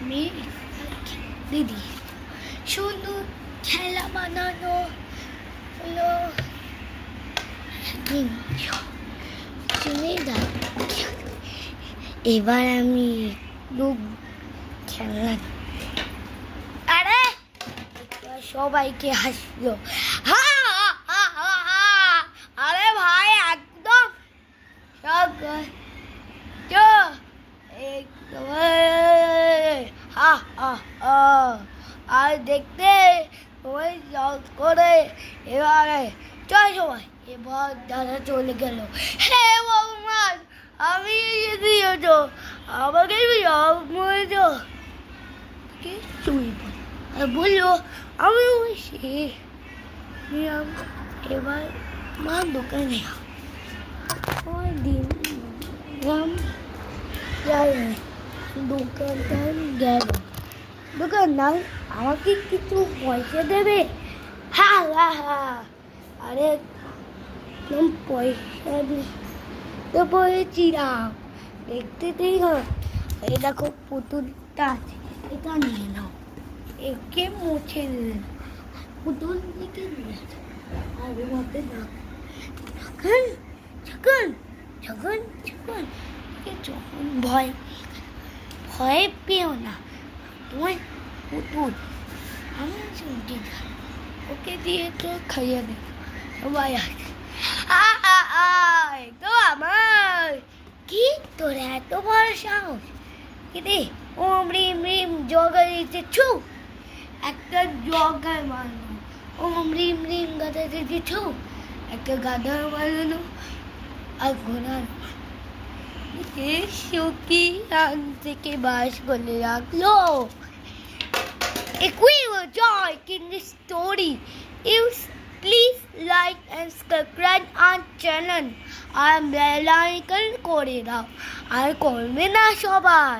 মেয়ে দিদি সুন্দর খেলা বানানো হলো এবার আমি খেলা আরে সবাইকে হাসলো আরে ভাই একদম সব আর দেখতে করে এবারে চল সবাই এবার দাদা চলে গেল। হে ভগবান আমি দিয়েছ আমাকে বললো আমি এবার মা দোকানে দিন দোকানদার গেল দোকানদার আমাকে কিছু পয়সা দেবে? হ্যাঁ হ্যাঁ হ্যাঁ আরে পয়সা তো বলেছিলাম দেখতে এই দেখো পুতুলটা আছে এটা নিয়ে নাও একে মুছে দিলেন পুতুল দিকে নিয়ে আর মধ্যে যখন যখন ভয় পেও না তোমার পুতুল আমি শুনছি ওকে দিয়ে তো খাইয়ে দে সবাই আছে তো আমার কি তোর এত বড় সাহস কি রে ওম রিম রিম জগা দিতে ছু একটা জগা মারলো ওম রিম রিম গাদা দিতে ছু একটা গাদা মারলো আর ঘোড়া সুখী থেকে বাস বলে রাখলো। If we enjoy in this story, please like and subscribe our channel R bell icon করে দাও আর করবে না সবাই।